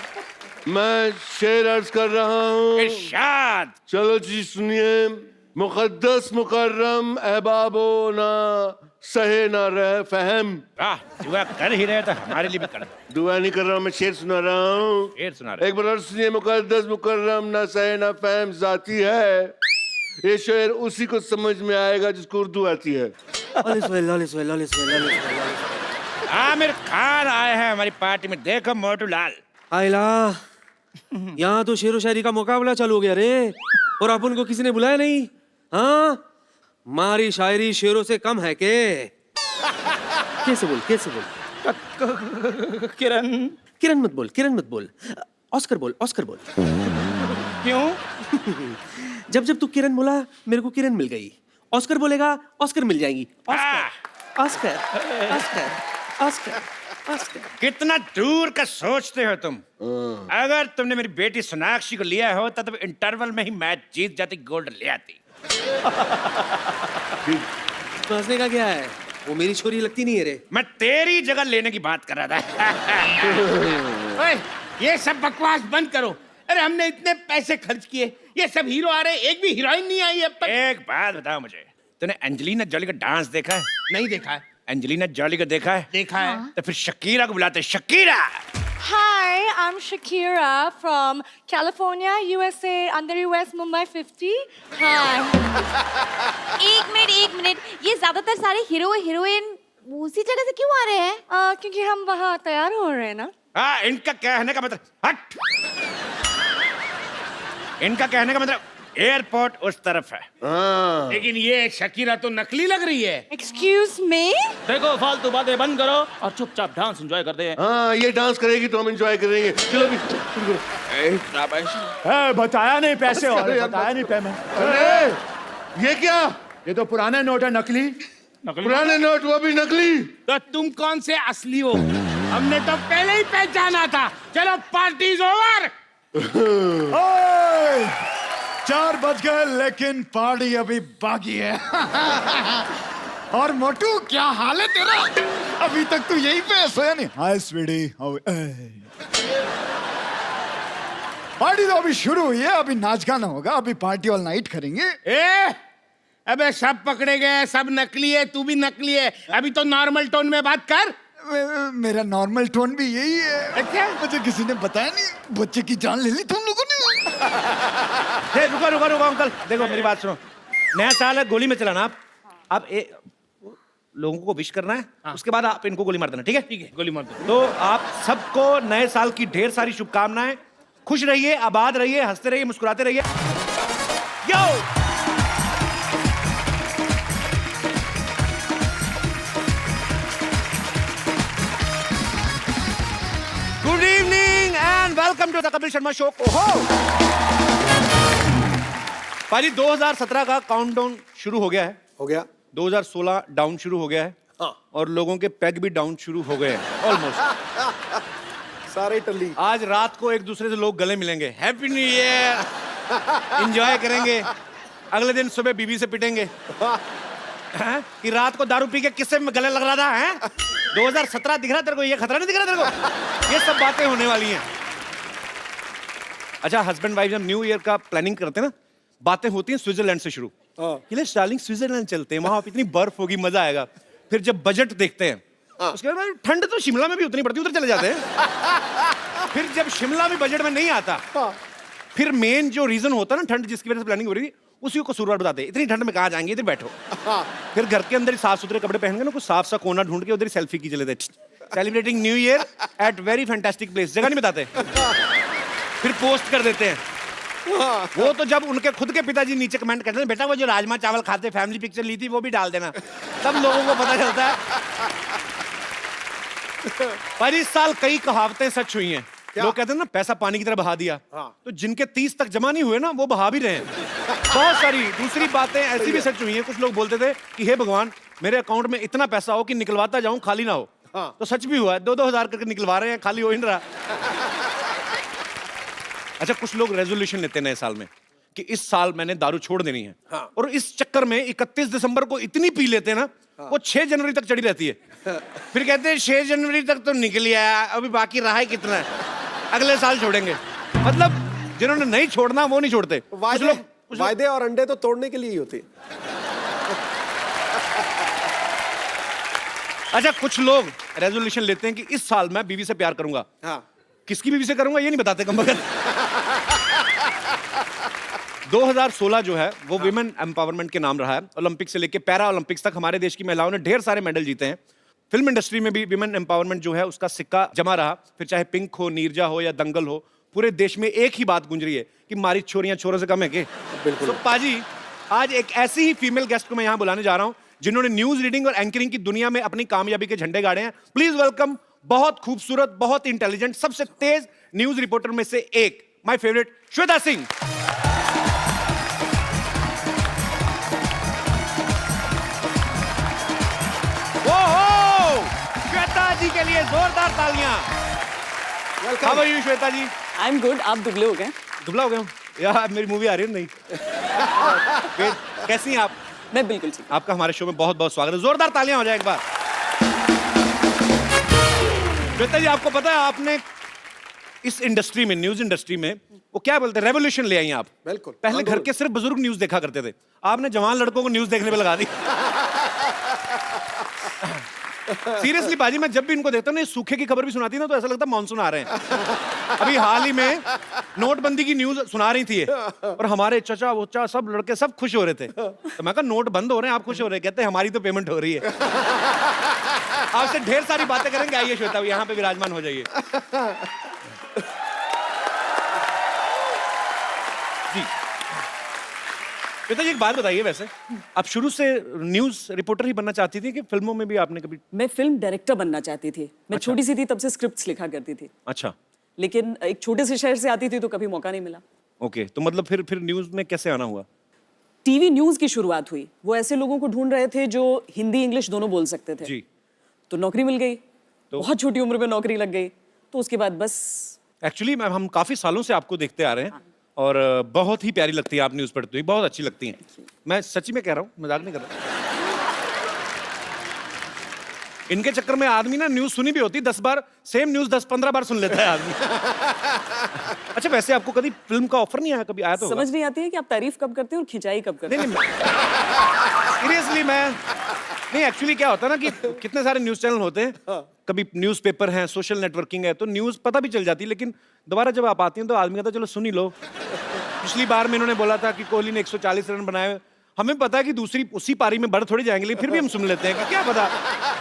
मैं शेर अर्ज कर रहा हूँ। इरशाद। चलो जी सुनिए। मुकद्दस मुकर्रम अहबाबो ना सहे ना रह फहम। दुआ कर ही रहे तो हमारे लिए भी कर। दुआ नहीं कर रहा हूँ, मैं शेर सुना रहा हूँ। शेर सुना रहे। एक बार और सुनिए। मुकद्दस मुकर्रम ना सहे ना फहम जाती है। ये शेर उसी को समझ में आएगा जिसको उर्दू आती है। आमिर खान आए हैं हमारी पार्टी में, देखो मोटू लाल। आइला, यहाँ तो शेरो शायरी का मुकाबला चालू हो गया रे, और अपन को किसी ने बुलाया नहीं। हाँ, मारी शायरी शेरों से कम है के? कैसे बोल किरण मत बोल, ऑस्कर बोल। क्यों? जब तू किरण बोला मेरे को किरण मिल गई, ऑस्कर बोलेगा ऑस्कर मिल जाएंगी। ऑस्कर। कितना दूर का सोचते हो तुम। अगर तुमने मेरी बेटी सोनाक्षी को लिया होता तो इंटरवल में ही मैच जीत जाती, गोल्ड ले आती। तो हंसने का क्या है? वो मेरी छोरी लगती नहीं है रे। मैं तेरी जगह लेने की बात कर रहा था। ओए, ये सब बकवास बंद करो। अरे हमने इतने पैसे खर्च किए, ये सब हीरो आ रहे, एक भी हीरोइन नहीं आई अब तक। एक बात बताओ मुझे, तूने एंजेलिना जॉली का डांस देखा है? नहीं देखा है। एंजेलिना जॉली को देखा है? देखा है। तो फिर शकीरा को बुलाते। Shakira. Hi, I'm Shakira from California, USA, under US Mumbai 50. Hi. एक मिनट, ये ज्यादातर सारे हीरो हीरोइन उसी जगह से क्यों आ रहे हैं? क्योंकि हम वहाँ तैयार हो रहे हैं ना। हाँ, इनका कहने का मतलब हट। इनका कहने का मतलब एयरपोर्ट उस तरफ है। लेकिन ये शकीरा तो नकली लग रही है। Excuse me? देखो फालतू बातें बंद करो और चुपचाप डांस एंजॉय करते हैं। हाँ, ये डांस करेगी तो हम एंजॉय करेंगे। चलो भी शुरू करो। बताया नहीं पैसे और बताया नहीं पेमेंट। अरे ये क्या? ये तो पुराने नोट है, नकली। पुराने नोट, वो भी नकली। तो तुम कौन से असली हो? हमने तो पहले ही पहचाना था। चलो पार्टी इज ओवर। 4 बज गए लेकिन पार्टी अभी बाकी है। और मोटू क्या हाल है तेरा? अभी तक तू यहीं पे सोया नहीं? हाय स्वीटी, पार्टी तो अभी शुरू हुई है, अभी नाच गाना होगा, अभी पार्टी ऑल नाइट करेंगे। अबे सब पकड़े गए, सब नकली है, तू भी नकली है। अभी तो नॉर्मल टोन में बात कर। मेरा नॉर्मल टोन भी यही है। अच्छा? मुझे किसी ने बताया नहीं, बच्चे की जान ले ली तुम लोगों ने। रुको अंकल, देखो मेरी बात सुनो। नया साल है, गोली में चलाना आप लोगों को विश करना है, उसके बाद आप इनको गोली मार देना, ठीक है? ठीक है, गोली मार दो। तो आप सबको नए साल की ढेर सारी शुभकामनाएं। खुश रहिए, आबाद रहिए, हंसते रहिए, मुस्कुराते रहिए। Yo! Good evening and welcome to the Kapil Sharma show. पाजी 2017 का काउंटडाउन शुरू हो गया है। हो गया। 2016 डाउन शुरू हो गया है। हाँ। और लोगों के पैग भी डाउन शुरू हो गए हैं ऑलमोस्ट। सारे टल्ली। आज रात को एक दूसरे से लोग गले मिलेंगे, हैप्पी न्यू ईयर, एंजॉय करेंगे। अगले दिन सुबह बीबी से पिटेंगे हैं? कि रात को दारू पी के किससे गले लग रहा था हैं? 2017 दिख रहा तेरे को? ये खतरा नहीं दिख रहा तेरे को? ये सब बातें होने वाली हैं। अच्छा, हस्बैंड वाइफ जब न्यू ईयर का प्लानिंग करते हैं ना, बातें होती हैं स्विट्जरलैंड से शुरू। कि डार्लिंग स्विट्जरलैंड चलते हैं, वहां इतनी बर्फ होगी, मजा आएगा। फिर जब बजट देखते हैं, उसके बाद ठंड तो शिमला में भी उतनी पड़ती है, उधर चले जाते हैं। फिर जब शिमला में बजट में नहीं आता, फिर मेन जो रीजन होता है ना ठंड जिसकी वजह से प्लानिंग हो रही थी, उसी को कसूरवार बताते हैं। इतनी ठंड में कहाँ जाएंगे, इधर बैठो। फिर घर के अंदर ही साफ सुथरे कपड़े पहन के ना कुछ साफ सा कोना ढूंढ के उधर ही सेल्फी की चले थे। Celebrating new year at very fantastic place. जगह नहीं बताते, फिर पोस्ट कर देते हैं। वो तो जब उनके खुद के पिताजी नीचे कमेंट करते हैं, बेटा वो जो राजमा चावल खाते फैमिली पिक्चर ली थी वो भी डाल देना, तब लोगों को पता चलता है। पर इस साल कई कहावतें सच हुई हैं। लोग कहते हैं ना, पैसा पानी की तरह बहा दिया। तो जिनके 30 तक जमा नहीं हुए ना, वो बहा भी रहे हैं। बहुत सारी दूसरी बातें ऐसी भी सच हुई हैं। कुछ लोग बोलते थे कि हे भगवान, मेरे अकाउंट में इतना पैसा हो कि निकलवाता जाऊं, खाली ना हो। तो सच भी हुआ है, 2-2 हजार करके निकलवा रहे हैं, खाली हो ही नहीं रहा। अच्छा, कुछ लोग रेजोल्यूशन लेते हैं नए साल में कि इस साल मैंने दारू छोड़ देनी है। और इस चक्कर में 31 दिसंबर को इतनी पी लेते हैं ना, वो 6 जनवरी तक चढ़ी रहती है। फिर कहते हैं 6 जनवरी तक तो निकल आया, अभी बाकी रहा है कितना है, अगले साल छोड़ेंगे। मतलब जिन्होंने नहीं छोड़ना वो नहीं छोड़ते। वायदे और अंडे तो तोड़ने के लिए ही होते। अच्छा, कुछ लोग रेजोल्यूशन लेते हैं कि इस साल मैं बीवी से प्यार करूंगा। किसकी बीवी से करूंगा ये नहीं बताते कम बगैर। 2016 जो है वो विमेन एम्पावरमेंट के नाम रहा है। ओलंपिक से लेके पैरा ओलंपिक्स तक हमारे देश की महिलाओं ने ढेर सारे मेडल जीते हैं। फिल्म इंडस्ट्री में भी विमेन एम्पावरमेंट जो है उसका सिक्का जमा रहा। फिर चाहे पिंक हो, नीरजा हो या दंगल हो, पूरे देश में एक ही बात गूंज रही है कि हमारी छोरियां छोरों से कम है के। बिल्कुल। तो पाजी, आज एक ऐसी ही फीमेल गेस्ट को मैं यहाँ बुलाने जा रहा हूँ जिन्होंने न्यूज रीडिंग और एंकरिंग की दुनिया में अपनी कामयाबी के झंडे गाड़े हैं। प्लीज वेलकम बहुत खूबसूरत, बहुत इंटेलिजेंट, सबसे तेज न्यूज रिपोर्टर में से एक, माय फेवरेट श्वेता सिंह। ओहो, श्वेता जी के लिए जोरदार तालियां। How are you Shweta ji? I am good. आप दुबले हो गए? दुबला हो गया हूँ यार, मेरी मूवी आ रही है नहीं। कैसी हैं आप? मैं बिल्कुल ठीक। आपका हमारे शो में बहुत बहुत स्वागत है। जोरदार तालियां हो जाए एक बार। श्वेता जी, आपको पता है आपने इस इंडस्ट्री में, न्यूज इंडस्ट्री में, वो क्या बोलते हैं, रेवोल्यूशन ले आई आप। बिल्कुल। पहले घर के सिर्फ बुजुर्ग न्यूज देखा करते थे, आपने जवान लड़कों को न्यूज देखने पे लगा दी। सीरियसली बाजी, मैं जब भी इनको देखता हूँ ना, सूखे की खबर भी सुनाती ना, तो ऐसा लगता है मानसून आ रहे हैं। अभी हाल ही में नोटबंदी की न्यूज सुना रही थी और हमारे चचा वोचा सब लड़के सब खुश हो रहे थे। तो मैं कहा नोट बंद हो रहे हैं, आप खुश हो रहे हैं? कहते हैं हमारी तो पेमेंट हो रही है। आपसे ढेर सारी बातें करेंगे। आइए श्वेता, यहाँ पे विराजमान हो जाइए जी। श्वेता जी, एक बात बताइए, वैसे आप शुरू से न्यूज रिपोर्टर ही बनना चाहती थी कि फिल्मों में भी आपने कभी? मैं फिल्म डायरेक्टर बनना चाहती थी। मैं छोटी सी थी तब से स्क्रिप्ट्स लिखा करती थी। अच्छा। लेकिन एक छोटे से शहर से आती थी तो कभी मौका नहीं मिला। ओके, तो मतलब फिर न्यूज में कैसे आना हुआ? टीवी न्यूज की शुरुआत हुई। वो ऐसे लोगों को ढूंढ रहे थे जो हिंदी इंग्लिश दोनों बोल सकते थे जी। तो नौकरी मिल गई। तो बहुत छोटी उम्र में नौकरी लग गई। तो उसके बाद बस एक्चुअली मैम, हम काफी सालों से आपको देखते आ रहे हैं और बहुत ही प्यारी लगती है आप न्यूज पढ़ते हुए, बहुत अच्छी लगती हैं। मैं सच्ची में कह रहा हूँ, मजाक नहीं कर रहा। इनके चक्कर में आदमी ना न्यूज सुनी भी होती 10 बार, सेम न्यूज 10-15 बार सुन लेता है आदमी। अच्छा, वैसे आपको कभी फिल्म का ऑफर नहीं आया? कभी आया तो समझ नहीं आती है कि आप तारीफ कब करते हैं और खिंचाई कब करते हैं। सीरियसली मैं नहीं एक्चुअली क्या होता है ना कि कितने सारे न्यूज चैनल होते हैं, कभी न्यूज़पेपर हैं, सोशल नेटवर्किंग है, तो न्यूज पता भी चल जाती है, लेकिन दोबारा जब आप आती हैं तो आदमी कहता है चलो सुन ही लो। पिछली बार में इन्होंने बोला था कि कोहली ने 140 रन बनाए, हमें पता है कि दूसरी उसी पारी में बढ़ थोड़ी जाएंगे, लेकिन फिर भी हम सुन लेते हैं कि क्या पता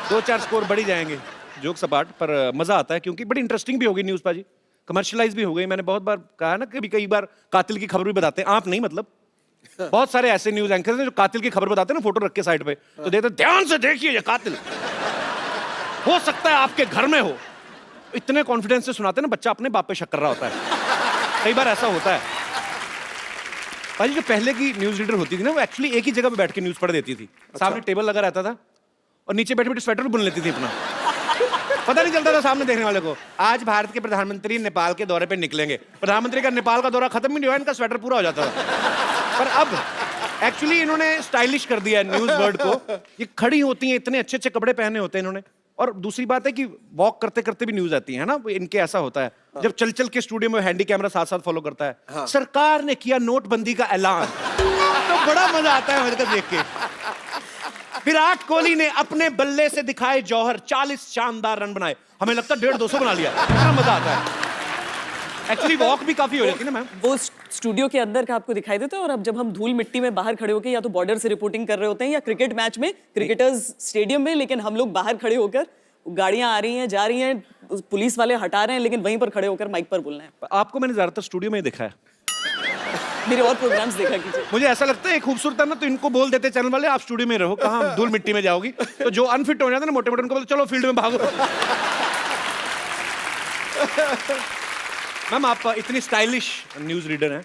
2-4 स्कोर बढ़ ही जाएंगे। जोक सपाट, पर मजा आता है क्योंकि बड़ी इंटरेस्टिंग भी हो गई न्यूज पाजी, कमर्शियलाइज भी हो गई। मैंने बहुत बार कहा ना, कई बार कातिल की खबर भी बताते हैं, आप नहीं मतलब बहुत सारे ऐसे न्यूज एंकर हैं जो कातिल की खबर बताते हैं ना, फोटो रख के साइड पे, तो देते ध्यान से देखिए ये कातिल हो सकता है आपके घर में हो, इतने कॉन्फिडेंस से सुनाते हैं ना, बच्चा अपने बाप पे शक कर रहा होता है। कई बार ऐसा होता है भाई। जो पहले की न्यूज रीडर होती थी ना, वो एक्चुअली एक ही जगह पे बैठ के न्यूज पढ़ देती थी। सामने टेबल लगा रहता था और नीचे बैठे बैठे स्वेटर बुन लेती थी अपना, पता नहीं चलता था सामने देखने वाले को। आज भारत के प्रधानमंत्री नेपाल के दौरे पे निकलेंगे, प्रधानमंत्री का नेपाल का दौरा खत्म ही नहीं हुआ, इनका स्वेटर पूरा हो जाता था। पर अब एक्चुअली इन्होंने स्टाइलिश कर दिया है न्यूज वर्ड को। ये खड़ी होती हैं, इतने अच्छे अच्छे कपड़े पहने होते हैं इन्होंने, और दूसरी बात है कि वॉक करते करते भी न्यूज आती है ना, इनके ऐसा होता है जब चल चल के स्टूडियो में हैंडी कैमरा साथ साथ फॉलो करता है। सरकार ने किया नोटबंदी का ऐलान, तो बड़ा मजा आता है मुझे देख के। विराट कोहली ने अपने बल्ले से दिखाए जौहर, 40 शानदार रन बनाए, हमें लगता है 150-200 बना लिया, बड़ा मजा आता है। एक्चुअली वॉक भी काफी हो जाती है ना मैम। वो स्टूडियो के अंदर का आपको दिखाई देता है, और अब जब हम धूल मिट्टी में बाहर खड़े होकर या तो बॉर्डर से रिपोर्टिंग कर रहे होते हैं या क्रिकेट मैच में क्रिकेटर्स स्टेडियम में, लेकिन हम लोग बाहर खड़े होकर, गाड़ियां आ रही हैं जा रही हैं, पुलिस वाले हटा रहे हैं, लेकिन वहीं पर खड़े होकर माइक पर बोलना है। आपको मैंने ज्यादातर स्टूडियो में ही देखा है, मेरे और प्रोग्राम्स देखा कीजिए। मुझे ऐसा लगता है एक खूबसूरत है ना, तो इनको बोल देते चैनल वाले आप स्टूडियो में रहो, कहाँ धूल मिट्टी में जाओगी। तो जो अनफिट हो जाता है ना मोटे मोटे, उनको बोलते चलो फील्ड में भागो। मैम आप इतनी स्टाइलिश न्यूज रीडर हैं,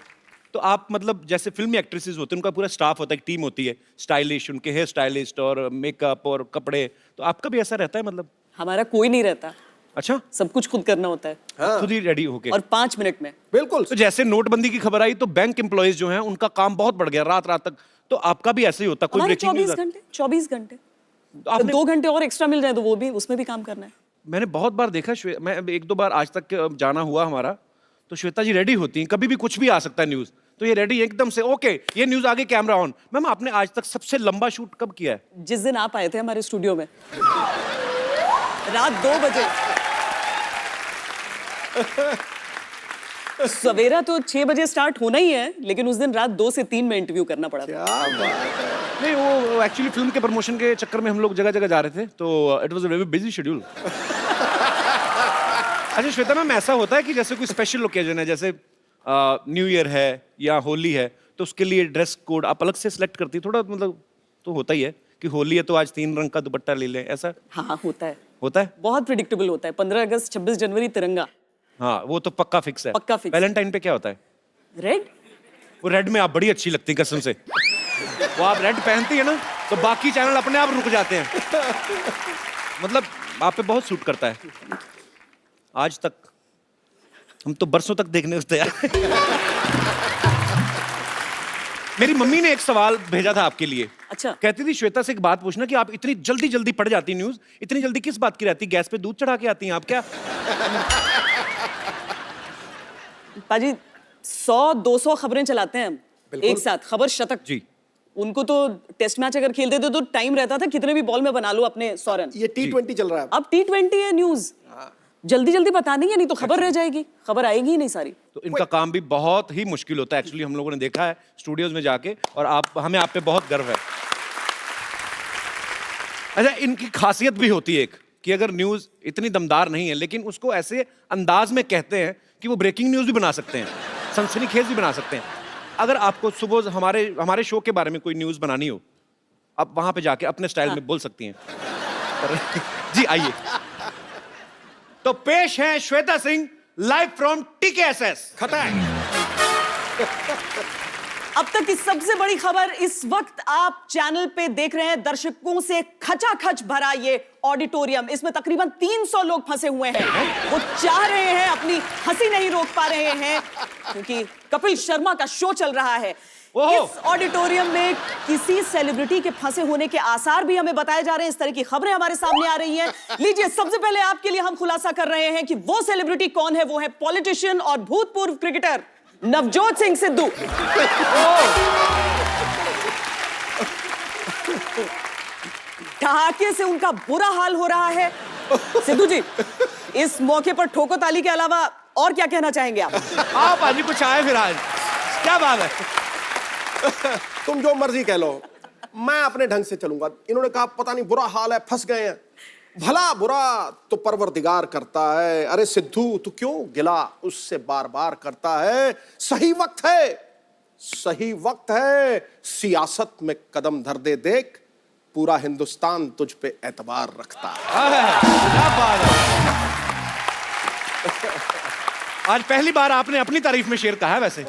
तो आप मतलब जैसे फिल्मी एक्ट्रेसेस होते हैं, उनका पूरा स्टाफ होता है, एक टीम होती है स्टाइलिश, उनके हेयर स्टाइलिस्ट और मेकअप और कपड़े, तो आपका भी ऐसा रहता है मतलब? हमारा कोई नहीं रहता। अच्छा, सब कुछ खुद करना होता है। हाँ। खुद ही रेडी होके, और 5 मिनट में। बिल्कुल। तो जैसे नोटबंदी की खबर आई तो बैंक एम्प्लॉइज जो हैं उनका काम बहुत बढ़ गया, रात रात तक, तो आपका भी ऐसे ही होता? कोई ब्रेकिंग न्यूज़? 24 घंटे तो 2 घंटे और एक्स्ट्रा मिल जाए तो वो भी, उसमें भी काम करना है। मैंने बहुत बार देखा, मैं 1-2 बार आज तक जाना हुआ हमारा, तो श्वेता जी रेडी होती हैं, कभी भी कुछ भी आ सकता है न्यूज, तो ये रेडी एकदम से, ओके ये न्यूज आगे, कैमरा ऑन। मैम आपने आज तक सबसे लंबा शूट कब किया है? जिस दिन आप आए थे हमारे स्टूडियो में, रात 2 बजे। सवेरा तो 6 बजे स्टार्ट होना ही है, लेकिन उस दिन रात 2 से 3 में इंटरव्यू करना पड़ा था। नहीं, वो एक्चुअली फिल्म के प्रमोशन के चक्कर में हम लोग जगह जगह जा रहे थे, तो it was a very busy schedule. अच्छा श्वेता मैम, ऐसा होता है कि जैसे कोई स्पेशल ओकेजन है, जैसे न्यू ईयर है या होली है, तो उसके लिए ड्रेस कोड आप अलग से सिलेक्ट करती है? थोड़ा मतलब तो होता ही है कि होली है तो आज 3 रंग का दुपट्टा ले लें, ऐसा? हाँ होता है। होता है? बहुत प्रिडिक्टेबल होता है। 15 अगस्त 26 जनवरी तिरंगा, हाँ वो तो पक्का फिक्स है। पक्का फिक्स। वैलेंटाइन पे क्या होता है? रेड। वो रेड में आप बड़ी अच्छी लगती कसम से, वो आप रेड पहनती है ना तो बाकी चैनल अपने आप रुक जाते हैं, मतलब आप पे बहुत सूट करता है। आज तक हम तो बरसों तक देखने को तैयार। मेरी मम्मी ने एक सवाल भेजा था आपके लिए। अच्छा। कहती थी श्वेता से एक बात पूछना कि आप इतनी जल्दी जल्दी पढ़ जाती न्यूज, इतनी जल्दी किस बात की रहती? गैस पे दूध चढ़ा के आती हैं आप क्या? पाजी 100-200 खबरें चलाते हैं हम एक साथ, खबर शतक जी। उनको तो टेस्ट मैच अगर खेलते थे तो टाइम रहता था कितने भी बॉल में बना लो अपने 100 रन। ये T20 चल रहा है अब T20 है न्यूज, जल्दी जल्दी बता देंगे, नहीं तो खबर रह जाएगी, खबर आएगी ही नहीं सारी। तो इनका काम भी बहुत ही मुश्किल होता है एक्चुअली, हम लोगों ने देखा है स्टूडियोज में जाके, और हमें आप पे बहुत गर्व है। अच्छा, इनकी खासियत भी होती है एक कि अगर न्यूज इतनी दमदार नहीं है, लेकिन उसको ऐसे अंदाज में कहते हैं कि वो ब्रेकिंग न्यूज भी बना सकते हैं, सनसनीखेज भी बना सकते हैं। अगर आपको सुबह हमारे शो के बारे में कोई न्यूज बनानी हो, आप वहां पे जाके अपने स्टाइल में बोल सकती हैं। जी आइए। तो पेश है Shweta Singh live from TKSS खटाई। अब तक की सबसे बड़ी खबर, इस वक्त आप चैनल पे देख रहे हैं दर्शकों से खचाखच भरा ये ऑडिटोरियम, इसमें तकरीबन 300 लोग फंसे हुए हैं। वो चाह रहे हैं, अपनी हंसी नहीं रोक पा रहे हैं क्योंकि कपिल शर्मा का शो चल रहा है। इस ऑडिटोरियम में किसी सेलिब्रिटी के फंसे होने के आसार भी हमें बताए जा रहे हैं, इस तरह की खबरें हमारे सामने आ रही हैं। लीजिए, सबसे पहले आपके लिए हम खुलासा कर रहे हैं कि वो सेलिब्रिटी कौन है। वो है पॉलिटिशियन और भूतपूर्व क्रिकेटर नवजोत सिंह सिद्धू। ठहाके से उनका बुरा हाल हो रहा है। सिद्धू जी, इस मौके पर ठोको ताली के अलावा और क्या कहना चाहेंगे आप? आप आज कुछ आए फिर आज, क्या बात है? तुम जो मर्जी कह लो, मैं अपने ढंग से चलूंगा। इन्होंने कहा पता नहीं बुरा हाल है, फंस गए हैं। भला बुरा तो परवरदिगार करता है। अरे सिद्धू, तू क्यों गिला उससे बार बार करता है? सही वक्त है, सही वक्त है, सियासत में कदम धर दे देख, पूरा हिंदुस्तान तुझ पे एतबार रखता है। क्या बात है। आज पहली बार आपने अपनी तारीफ में शेर कहा है वैसे।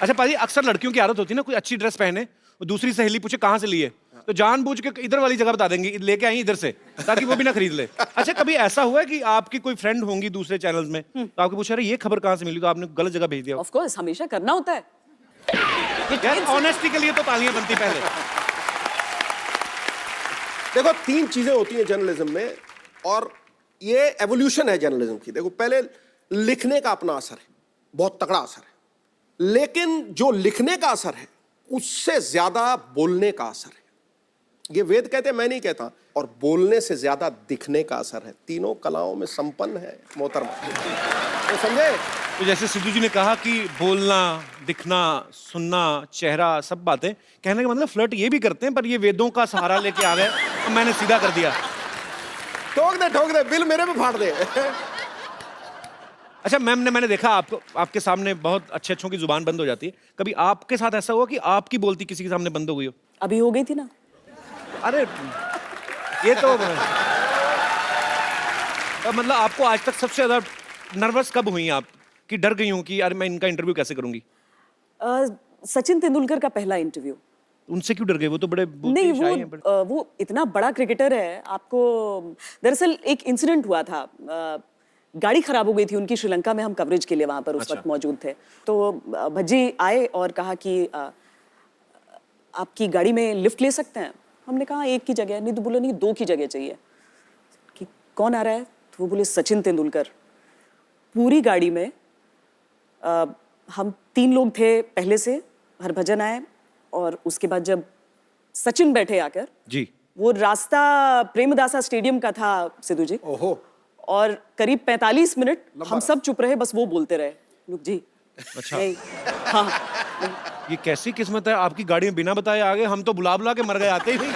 अच्छा पाजी, अक्सर लड़कियों की आदत होती है ना, कोई अच्छी ड्रेस पहने और दूसरी सहेली पूछे कहाँ से ली है, तो जानबूझ के इधर वाली जगह बता देंगे, लेके आई इधर से, ताकि वो भी ना खरीद ले। अच्छा, कभी ऐसा हुआ है कि आपकी कोई फ्रेंड होंगी दूसरे चैनल्स में, तो आपको पूछा रहे ये खबर कहाँ से मिली, तो आपने गलत जगह भेज दिया? ऑफ कोर्स, हमेशा करना होता है। यार ऑनेस्टी के लिए तो तालियां बनती पहले। देखो, तीन चीजें होती हैं जर्नलिज्म में, और ये एवोल्यूशन है जर्नलिज्म की। देखो, पहले लिखने का अपना असर है, बहुत तगड़ा असर है, लेकिन जो लिखने का असर है उससे ज्यादा बोलने का असर है। ये वेद कहते हैं, मैं नहीं कहता। और बोलने से ज्यादा दिखने का असर है। तीनों कलाओं में संपन्न है मोहतरमा, तो समझे? तो जैसे सिद्धू जी ने कहा कि बोलना, दिखना, सुनना, चेहरा, सब बातें, कहने का मतलब फ्लर्ट ये भी करते हैं, पर ये वेदों का सहारा लेके आ गए तो मैंने सीधा कर दिया। ठोक दे, बिल मेरे पे फाड़ दे। अच्छा मैम ने, मैंने देखा आपको, आपके सामने बहुत अच्छे अच्छों की जुबान बंद हो जाती है, कभी आपके साथ ऐसा हुआ कि आपकी बोलती किसी के सामने बंद हो गई हो? अभी हो गई थी ना। अरे ये तो मतलब आपको आज तक सबसे ज्यादा नर्वस कब हुई आप, कि डर गई हूं कि यार मैं इनका इंटरव्यू कैसे करूंगी? सचिन तेंदुलकर का पहला इंटरव्यू। उनसे क्यों डर गए? वो तो बड़े नहीं, वो इतना बड़ा क्रिकेटर है। आपको दरअसल एक इंसिडेंट हुआ था, गाड़ी खराब हो गई थी उनकी श्रीलंका में, हम कवरेज के लिए वहां पर उस वक्त मौजूद थे। तो भज्जी आए और कहा कि आपकी गाड़ी में लिफ्ट ले सकते हैं? हमने कहा एक की जगह नहीं, तो बोले नहीं 2 की जगह चाहिए। कि कौन आ रहा है? तो वो बोले सचिन तेंदुलकर। पूरी गाड़ी में हम 3 लोग थे पहले से, हरभजन आए, और उसके बाद जब सचिन बैठे आकर जी, वो रास्ता प्रेमदासा स्टेडियम का था सिद्धू जी। ओहो। और करीब 45 मिनट हम सब चुप रहे, बस वो बोलते रहे, लोग जी। अच्छा। हाँ, ये कैसी किस्मत है, आपकी गाड़ी में बिना बताए आ गए, हम तो बुला बुला के मर गए आते ही नहीं।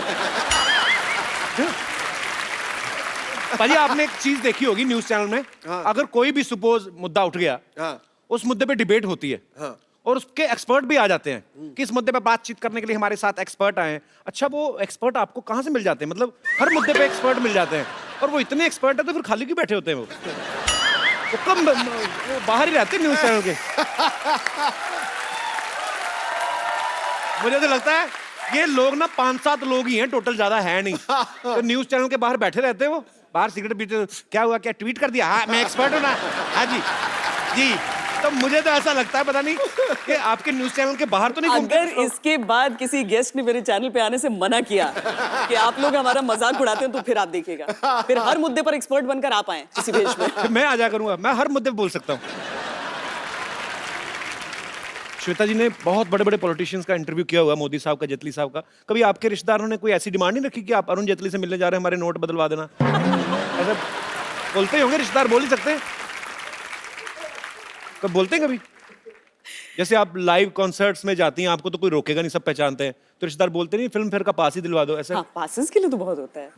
भाजी आपने एक चीज देखी होगी न्यूज चैनल में, अगर कोई भी सपोज मुद्दा उठ गया, उस मुद्दे पे डिबेट होती है, और उसके एक्सपर्ट भी आ जाते हैं कि इस मुद्दे पे बातचीत करने के लिए हमारे साथ एक्सपर्ट आए हैं। अच्छा, वो एक्सपर्ट आपको कहाँ से मिल जाते हैं? मतलब हर मुद्दे पे एक्सपर्ट मिल जाते हैं, और वो इतने एक्सपर्ट है तो फिर खाली क्यों बैठे होते हैं? वो कम वो बाहर ही रहते हैं न्यूज चैनल के। मुझे तो लगता है ये लोग ना 5-7 लोग ही हैं टोटल, ज्यादा है नहीं। तो न्यूज चैनल के बाहर बैठे रहते हैं, वो बाहर सिगरेट पीते, क्या हुआ, क्या ट्वीट कर दिया, हाँ मैं एक्सपर्ट हूँ ना, हाँ जी जी। तो मुझे तो ऐसा लगता है, पता नहीं कि आपके न्यूज चैनल के बाहर तो नहीं घूमते। अगर इसके बाद किसी गेस्ट ने मेरे चैनल पे आने से मना किया कि आप लोग हमारा मजाक उड़ाते हैं, तो फिर आप देखिएगा, फिर हर मुद्दे पर एक्सपर्ट बनकर आप आए किसी देश में। मैं आ जा करूंगा, मैं हर मुद्दे पे बोल सकता हूँ। श्वेता जी ने बहुत बड़े बड़े पॉलिटिशियंस का इंटरव्यू किया हुआ, मोदी साहब का, जेटली साहब का। कभी आपके रिश्तेदारों ने कोई ऐसी डिमांड नहीं रखी कि आप अरुण जेटली से मिलने जा रहे हैं, हमारे नोट बदलवा देना? ऐसा बोलते ही होंगे रिश्तेदार, बोल ही सकते हैं, कब बोलते हैं कभी? जैसे आप लाइव कॉन्सर्ट्स में जाती हैं, आपको तो कोई रोकेगा नहीं, सब पहचानते हैं, तो रिश्तेदार बोलते नहीं फिल्म फेयर का पास ही दिलवा दो, ऐसा? हाँ, पासेस के लिए तो बहुत होता है।